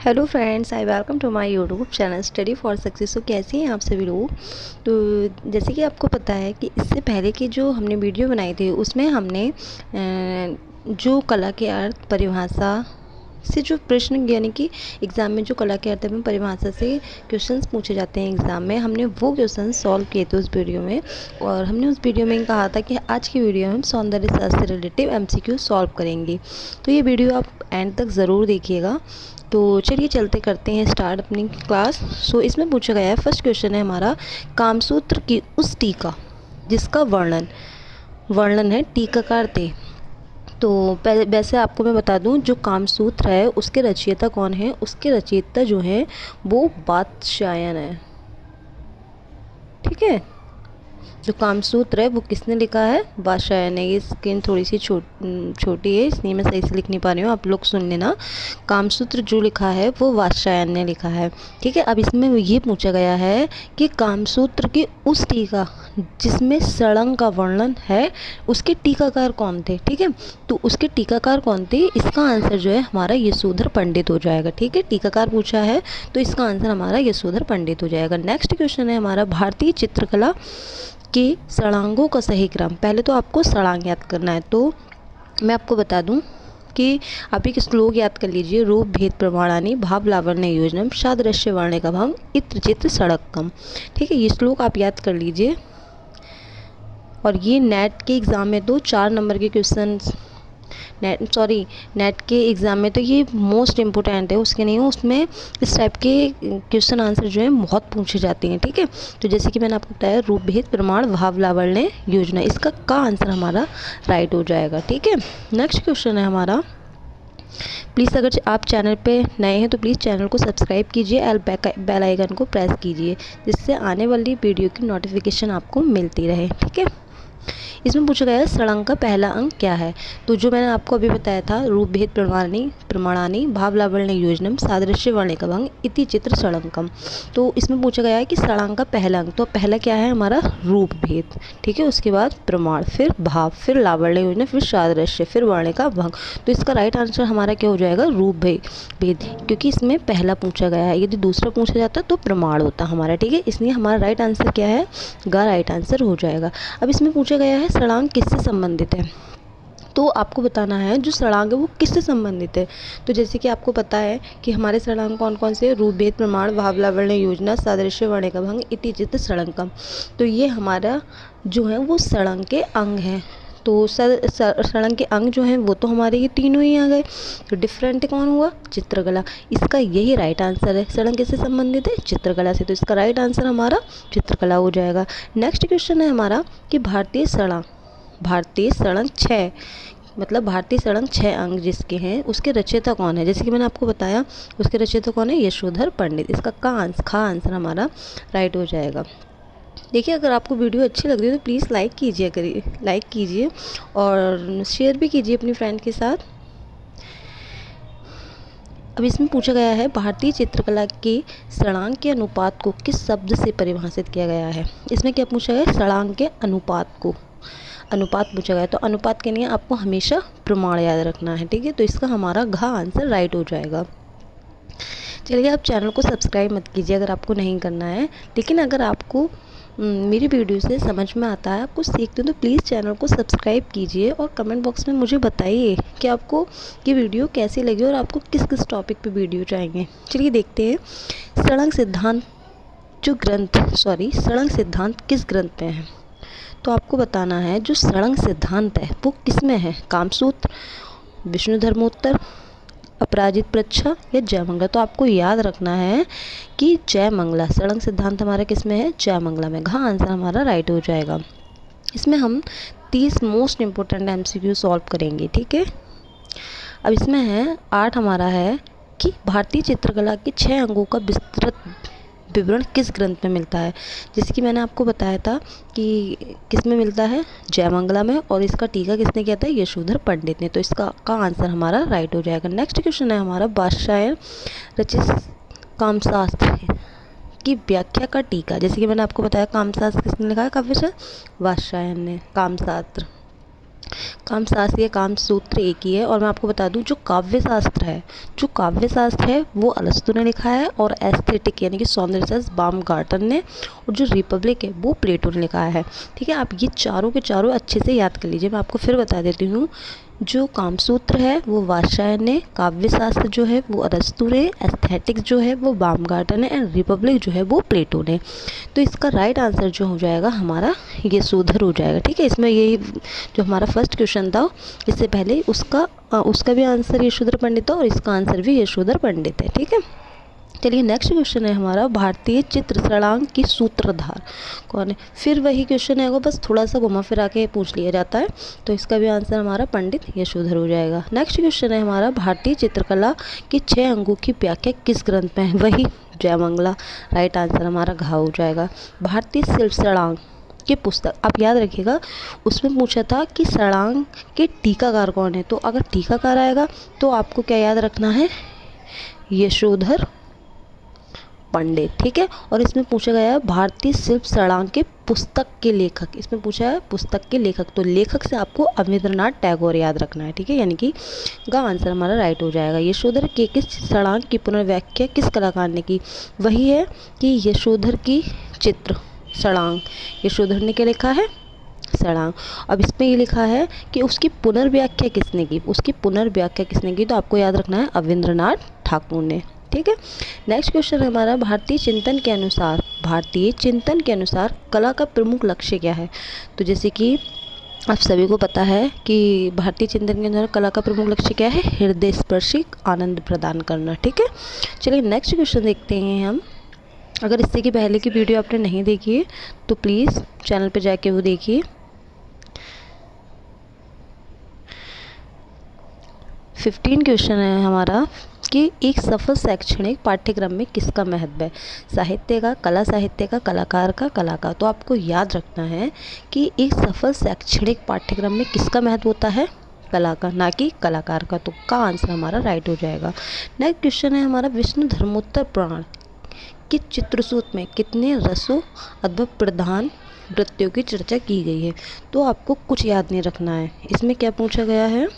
Hello friends, I welcome to my YouTube channel study for success. तो कैसे हैं आप सभी लोग। तो जैसे कि आपको पता है कि इससे पहले की जो हमने वीडियो बनाई थी उसमें हमने जो कला के अर्थ परिभाषा से जो प्रश्न यानी कि एग्ज़ाम में जो कला के अर्थ में परिभाषा से क्वेश्चंस पूछे जाते हैं एग्ज़ाम में, हमने वो क्वेश्चन सॉल्व किए थे उस वीडियो में। और हमने उस वीडियो में कहा था कि आज की वीडियो में हम सौंदर्य शास्त्र से रिलेटिव एमसीक्यू सॉल्व करेंगे। तो ये वीडियो आप एंड तक ज़रूर देखिएगा। तो चलिए चलते करते हैं स्टार्ट अपनी क्लास। सो इसमें पूछा गया है, फर्स्ट क्वेश्चन है हमारा, कामसूत्र की उस टीका जिसका वर्णन वर्णन है टीकाकार थे। तो वैसे आपको मैं बता दूं, जो कामसूत्र है उसके रचयिता कौन है। उसके रचयिता जो है वो वात्स्यायन है। ठीक है, जो कामसूत्र है वो किसने लिखा है, वात्स्यायन ने। ये स्क्रीन थोड़ी सी छोटी है इसलिए मैं सही से लिख नहीं पा रही हूँ, आप लोग सुन लेना। कामसूत्र जो लिखा है वो वात्स्यायन ने लिखा है। ठीक है, अब इसमें ये पूछा गया है कि कामसूत्र की उस टीका जिसमें सड़ंग का वर्णन है उसके टीकाकार कौन थे। ठीक है, तो उसके टीकाकार कौन थे, इसका आंसर जो है हमारा यशोधर पंडित हो जाएगा। ठीक है, टीकाकार पूछा है तो इसका आंसर हमारा यशोधर पंडित हो जाएगा। नेक्स्ट क्वेश्चन है हमारा, भारतीय चित्रकला के सड़ांगों का सही क्रम। पहले तो आपको सड़ांग याद करना है, तो मैं आपको बता दूं कि आप एक श्लोक याद कर लीजिए, रूप भेद प्रमाणानि भाव लावण्य योजनम सादृश्य वर्णिका भंग इत्र चित्र सड़कम। ठीक है, ये श्लोक आप याद कर लीजिए। और ये नेट के एग्ज़ाम में तो 4 नंबर के क्वेश्चन, नेट के एग्ज़ाम में तो ये मोस्ट इम्पोर्टेंट है, उसके नहीं हो, उसमें इस टाइप के क्वेश्चन आंसर जो है बहुत पूछे जाते हैं। ठीक है, तो जैसे कि मैंने आपको बताया, रूप भेद प्रमाण भाव लावण्य योजना, इसका का आंसर हमारा राइट हो जाएगा। ठीक है, नेक्स्ट क्वेश्चन है हमारा, प्लीज़ अगर आप चैनल पे नए हैं तो प्लीज़ चैनल को सब्सक्राइब कीजिए और बेल आइकन को प्रेस कीजिए, जिससे आने वाली वीडियो की नोटिफिकेशन आपको मिलती रहे। ठीक है, इसमें पूछा गया है सड़ंग का पहला अंक क्या है। तो जो मैंने आपको अभी बताया था, रूप भेद प्रमाणानि भाव लावण्य योजनम सादृश्य वर्णिका भंग इति चित्र सड़ंकम। तो इसमें पूछा गया है कि सड़ंग का पहला अंक, तो पहला क्या है हमारा, रूप भेद। ठीक है, उसके बाद प्रमाण, फिर भाव, फिर लावण्य योजना, फिर सादृश्य, फिर वर्णिका भंग। तो इसका राइट आंसर हमारा क्या हो जाएगा, रूप भेद, क्योंकि इसमें पहला पूछा गया है। यदि दूसरा पूछा जाता तो प्रमाण होता हमारा। ठीक है, इसलिए हमारा राइट आंसर क्या है, गा राइट आंसर हो जाएगा। अब इसमें पूछा गया है सड़ांग किससे संबंधित है। तो आपको बताना है जो सड़ांग है वो किससे संबंधित है। तो जैसे कि आपको पता है कि हमारे सड़ांग कौन कौन से, रूप भेद प्रमाण भाव लावण्य योजना सादृश्य वर्णिका भंग इति चित्र सड़ंकम। तो ये हमारा जो है वो सड़ांग के अंग हैं। तो सड़ंग के अंग जो हैं वो तो हमारे ये तीनों ही आ गए। तो डिफरेंट कौन हुआ, चित्रकला। इसका यही राइट आंसर है। सड़ंग किससे संबंधित है, चित्रकला से। तो इसका राइट आंसर हमारा चित्रकला हो जाएगा। नेक्स्ट क्वेश्चन है हमारा कि भारतीय सड़ंग 6, मतलब भारतीय सड़ंग 6 अंग जिसके हैं उसके रचयिता कौन है। जैसे कि मैंने आपको बताया उसके रचयिता कौन है, यशोधर पंडित। इसका खा आंसर हमारा राइट हो जाएगा। देखिए, अगर आपको वीडियो अच्छी लग रही है तो प्लीज़ लाइक कीजिए और शेयर भी कीजिए अपनी फ्रेंड के साथ। अब इसमें पूछा गया है, भारतीय चित्रकला के सड़ांग के अनुपात को किस शब्द से परिभाषित किया गया है। इसमें क्या पूछा गया है, सड़ांग के अनुपात पूछा गया। तो अनुपात के लिए आपको हमेशा प्रमाण याद रखना है। ठीक है, तो इसका हमारा घ आंसर राइट हो जाएगा। चलिए, आप चैनल को सब्सक्राइब मत कीजिए अगर आपको नहीं करना है, लेकिन अगर आपको मेरी वीडियो से समझ में आता है, आप कुछ सीखते हो, तो प्लीज़ चैनल को सब्सक्राइब कीजिए और कमेंट बॉक्स में मुझे बताइए कि आपको ये वीडियो कैसी लगी और आपको किस किस टॉपिक पे वीडियो चाहिए। चलिए देखते हैं, सड़ंग सिद्धांत किस ग्रंथ में है। तो आपको बताना है जो सड़ंग सिद्धांत है वो किस में है, कामसूत्र, विष्णु धर्मोत्तर, अपराजित प्रच्छा या जयमंगला। तो आपको याद रखना है कि जयमंगला, सड़ंग सिद्धांत हमारा किस में है, जयमंगला में। घ आंसर हमारा राइट हो जाएगा। इसमें हम 30 मोस्ट इंपॉर्टेंट एमसीक्यू सॉल्व करेंगे। ठीक है, अब इसमें है 8 हमारा है कि भारतीय चित्रकला के 6 अंगों का विस्तृत विवरण किस ग्रंथ में मिलता है। जैसे कि मैंने आपको बताया था कि किस में मिलता है, जयमंगला में, और इसका टीका किसने किया था, यशोधर पंडित ने। तो इसका आंसर हमारा राइट हो जाएगा। नेक्स्ट क्वेश्चन है हमारा, वात्स्यायन रचित कामशास्त्र की व्याख्या का टीका। जैसे कि मैंने आपको बताया, कामशास्त्र किसने लिखा है, काव्यशास्त्र, वात्स्यायन ने। कामशास्त्र कामशास्त्र या कामसूत्र एक ही है। और मैं आपको बता दूं, जो काव्य शास्त्र है वो अरस्तु ने लिखा है, और एस्थेटिक यानी कि सौंदर्य शास्त्र बामगार्टन ने, और जो रिपब्लिक है वो प्लेटो ने लिखा है। ठीक है, आप ये चारों के चारों अच्छे से याद कर लीजिए। मैं आपको फिर बता देती हूँ, जो कामसूत्र है वो वात्स्यायन ने, काव्य शास्त्र जो है वो अरस्तु ने, एस्थेटिक जो है वो बामगार्टन है, एंड रिपब्लिक जो है वो प्लेटो ने। तो इसका राइट आंसर जो हो जाएगा हमारा यशोधर हो जाएगा। ठीक है, इसमें यही जो हमारा फर्स्ट क्वेश्चन था, इससे पहले उसका भी आंसर यशोधर पंडित था, और इसका आंसर भी यशोधर पंडित है। ठीक है, चलिए नेक्स्ट क्वेश्चन है हमारा, भारतीय चित्र सड़ांक की सूत्रधार कौन है। फिर वही क्वेश्चन है, वो बस थोड़ा सा घुमा फिरा के पूछ लिया जाता है। तो इसका भी आंसर हमारा पंडित यशोधर हो जाएगा। नेक्स्ट क्वेश्चन है हमारा, भारतीय चित्रकला के 6 अंगों की व्याख्या किस ग्रंथ में है। वही जयमंगला। राइट आंसर हमारा घ हो जाएगा। भारतीय शिल्प सड़ांक की पुस्तक, आप याद रखिएगा, उसमें पूछा था कि सड़ांक के टीकाकार कौन है। तो अगर टीकाकार आएगा तो आपको क्या याद रखना है, यशोधर पंडित। ठीक है, और इसमें पूछा गया है भारतीय शिल्प सड़ांक के पुस्तक के लेखक, इसमें पूछा है पुस्तक के लेखक। तो लेखक से आपको अवनींद्रनाथ टैगोर याद रखना है। ठीक है, यानी कि का आंसर हमारा राइट हो जाएगा। यशोधर के किस सड़ांक की पुनर्व्याख्या किस कलाकार ने की। वही है कि यशोधर की चित्र सड़ांक, यशोधर ने क्या लिखा है, सड़ांक। अब इसमें ये लिखा है कि उसकी पुनर्व्याख्या किसने की, उसकी पुनर्व्याख्या किसने की। तो आपको याद रखना है अवनींद्रनाथ ठाकुर ने। ठीक है, नेक्स्ट क्वेश्चन हमारा, भारतीय चिंतन के अनुसार कला का प्रमुख लक्ष्य क्या है। तो जैसे कि आप सभी को पता है कि भारतीय चिंतन के अनुसार कला का प्रमुख लक्ष्य क्या है, हृदय स्पर्शी आनंद प्रदान करना। ठीक है, चलिए नेक्स्ट क्वेश्चन देखते हैं हम। अगर इससे की पहले की वीडियो आपने नहीं देखी है तो प्लीज़ चैनल पे जाके वो देखिए। 15 क्वेश्चन है हमारा कि एक सफल शैक्षणिक पाठ्यक्रम में किसका महत्व है। साहित्य का, कला साहित्य का, कलाकार का, कला का। तो आपको याद रखना है कि एक सफल शैक्षणिक पाठ्यक्रम में किसका महत्व होता है, कला का, ना कि कलाकार का। तो का आंसर हमारा राइट हो जाएगा। नेक्स्ट क्वेश्चन है हमारा, विष्णु धर्मोत्तर पुराण के चित्रसूत में कितने रसों अथवा प्रधान वृत्तियों की चर्चा की गई है। तो आपको कुछ याद नहीं रखना है। इसमें क्या पूछा गया है,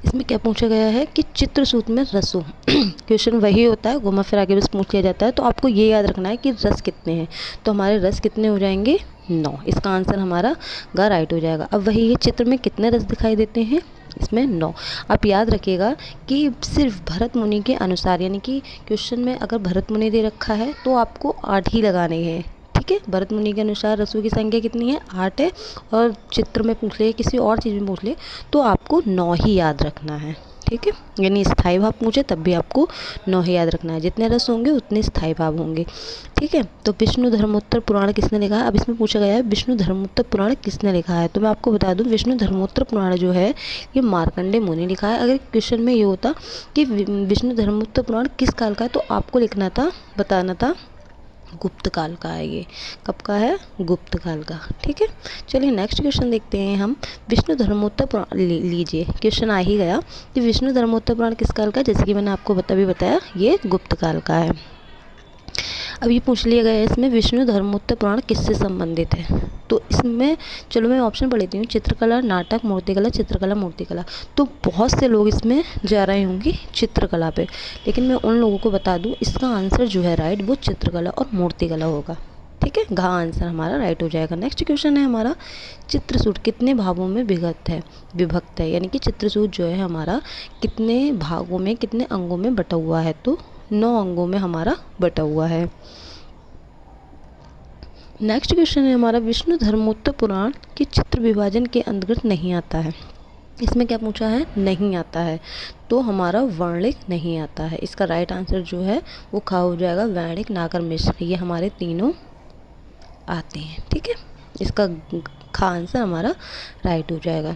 इसमें क्या पूछा गया है कि चित्रसूत में रसों क्वेश्चन वही होता है, घुमा फिरा के बस पूछ लिया जाता है। तो आपको ये याद रखना है कि रस कितने हैं। तो हमारे रस कितने हो जाएंगे, 9। इसका आंसर हमारा ग राइट हो जाएगा। अब वही ये चित्र में कितने रस दिखाई देते हैं, इसमें 9। आप याद रखिएगा कि सिर्फ भरत मुनि के अनुसार, यानी कि क्वेश्चन में अगर भरत मुनि दे रखा है तो आपको 8 ही लगाने हैं। ठीक है, भरत मुनि के अनुसार रसों की संख्या कितनी है, 8 है। और चित्र में पूछ ले, किसी और चीज़ में पूछ ले, तो आपको 9 ही याद रखना है। ठीक है, यानी स्थायी भाव पूछे तब भी आपको 9 ही याद रखना है। जितने रस होंगे उतने स्थायी भाव होंगे। ठीक है, तो विष्णु धर्मोत्तर पुराण किसने लिखा है। अब इसमें पूछा गया है विष्णु धर्मोत्तर पुराण किसने लिखा है। तो मैं आपको बता दूं, विष्णु धर्मोत्तर पुराण जो है ये मार्कंडेय मुनि लिखा है। अगर क्वेश्चन में ये होता कि विष्णु धर्मोत्तर पुराण किस काल का है, तो आपको लिखना था, बताना था गुप्त काल का है। ये कब का है, गुप्त काल का। ठीक है, चलिए नेक्स्ट क्वेश्चन देखते हैं हम। विष्णु धर्मोत्तर पुराण लीजिए, क्वेश्चन आ ही गया कि विष्णु धर्मोत्तर पुराण किस काल का है। जैसे कि मैंने आपको बताया ये गुप्त काल का है। अब ये पूछ लिया गया है इसमें विष्णु धर्मोत्तर पुराण किससे संबंधित है। तो इसमें चलो मैं ऑप्शन पढ़ लेती हूँ, चित्रकला, नाटक, मूर्तिकला, चित्रकला, मूर्तिकला। तो बहुत से लोग इसमें जा रहे होंगे चित्रकला पे, लेकिन मैं उन लोगों को बता दूँ इसका आंसर जो है राइट वो चित्रकला और मूर्तिकला होगा। ठीक है, घा आंसर हमारा राइट हो जाएगा। नेक्स्ट क्वेश्चन है हमारा, चित्रसूट कितने भागों में विभक्त है, यानी कि चित्रसूट जो है हमारा कितने भागों में, कितने अंगों में बटा हुआ है। तो 9 अंगों में हमारा बटा हुआ है। नेक्स्ट क्वेश्चन है हमारा, विष्णु धर्मोत्तर पुराण के चित्र विभाजन के अंतर्गत नहीं आता है। इसमें क्या पूछा है, नहीं आता है। तो हमारा वर्णिक नहीं आता है। इसका राइट आंसर जो है वो खा हो जाएगा, वर्णिक, नागर, मिश्र, ये हमारे तीनों आते हैं। ठीक है, इसका खा आंसर हमारा राइट हो जाएगा।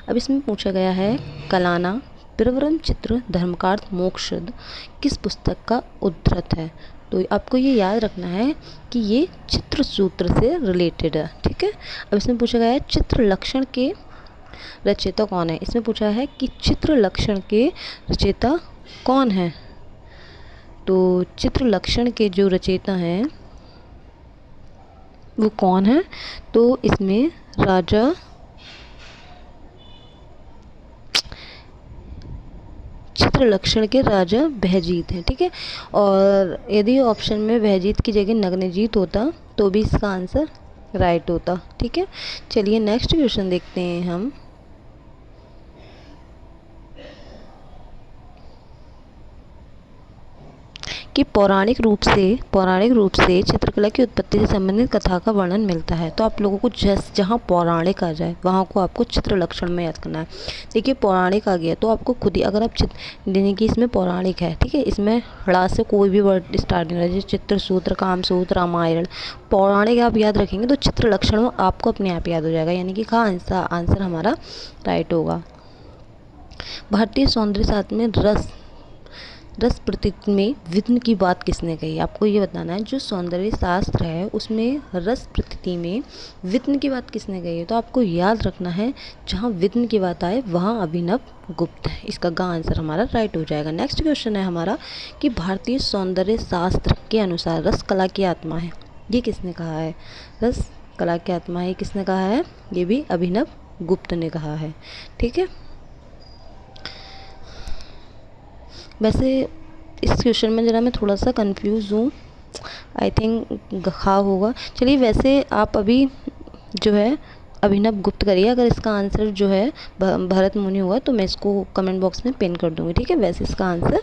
अब इसमें पूछा गया है, कलाना प्रवरम चित्र धर्मकार्थ मोक्षद किस पुस्तक का उद्धृत है। तो आपको ये याद रखना है कि ये चित्र सूत्र से रिलेटेड है। ठीक है, अब इसमें पूछा गया है चित्र लक्षण के रचयिता कौन है। इसमें पूछा है कि चित्र लक्षण के रचयिता कौन है। तो चित्र लक्षण के जो रचयिता हैं वो कौन है? तो इसमें राजा चित्रलक्षण के राजा बहजीत हैं, ठीक है। और यदि ऑप्शन में बहजीत की जगह नग्नजीत होता तो भी इसका आंसर राइट होता, ठीक है। चलिए नेक्स्ट क्वेश्चन देखते हैं हम। कि पौराणिक रूप से चित्रकला की उत्पत्ति से संबंधित कथा का वर्णन मिलता है। तो आप लोगों को जहाँ पौराणिक आ जाए वहाँ को आपको चित्र लक्षण में याद करना है। देखिए पौराणिक आ गया तो आपको खुद ही, अगर आप यानी कि इसमें पौराणिक है, ठीक है, इसमें ड़ा से कोई भी वर्ड स्टार्ट नहीं हो रहा है, जैसे चित्रसूत्र, कामसूत्र, रामायण, पौराणिक आप याद रखेंगे तो चित्र लक्षण में आपको अपने आप याद हो जाएगा, यानी कि का आंसर हमारा राइट होगा। भारतीय सौंदर्य शास्त्र में रस प्रतीक में विघ्न की बात किसने कही? आपको ये बताना है, जो सौंदर्य शास्त्र है उसमें रस प्रतीति में विघ्न की बात किसने कही है? तो आपको याद रखना है, जहाँ विघ्न की बात आए वहाँ अभिनव गुप्त है। इसका गा आंसर हमारा राइट हो जाएगा। नेक्स्ट क्वेश्चन है हमारा कि भारतीय सौंदर्य शास्त्र के अनुसार रस कला की आत्मा है, ये किसने कहा है? रस कला की आत्मा है, किसने कहा है? ये भी अभिनव गुप्त ने कहा है, ठीक है। वैसे इस क्वेश्चन में ज़रा मैं थोड़ा सा कंफ्यूज हूँ, आई थिंक खा होगा। चलिए वैसे आप अभी जो है अभिनव गुप्त करिए, अगर इसका आंसर जो है भरत मुनि हुआ तो मैं इसको कमेंट बॉक्स में पिन कर दूँगी, ठीक है। वैसे इसका आंसर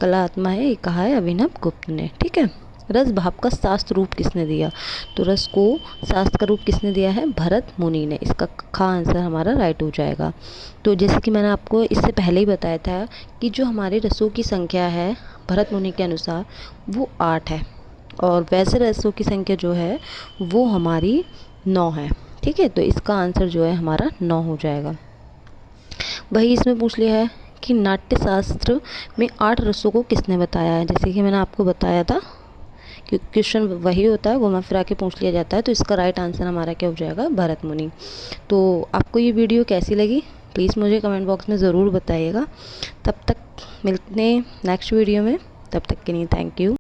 कला आत्मा है, ये कहा है अभिनव गुप्त ने, ठीक है। रस भाव का शास्त्र रूप किसने दिया? तो रस को शास्त्र का रूप किसने दिया है? भरत मुनि ने। इसका खा आंसर हमारा राइट हो जाएगा। तो जैसे कि मैंने आपको इससे पहले ही बताया था कि जो हमारे रसों की संख्या है भरत मुनि के अनुसार वो 8 है, और वैसे रसों की संख्या जो है वो हमारी 9 है, ठीक है। तो इसका आंसर जो है हमारा 9 हो जाएगा। वही इसमें पूछ लिया है कि नाट्य शास्त्र में 8 रसों को किसने बताया है? जैसे कि मैंने आपको बताया था कि क्वेश्चन वही होता है, घुमा फिरा के पूछ लिया जाता है। तो इसका राइट आंसर हमारा क्या हो जाएगा? भरत मुनि। तो आपको ये वीडियो कैसी लगी प्लीज़ मुझे कमेंट बॉक्स में ज़रूर बताइएगा। तब तक मिलते हैं नेक्स्ट वीडियो में, तब तक के लिए थैंक यू।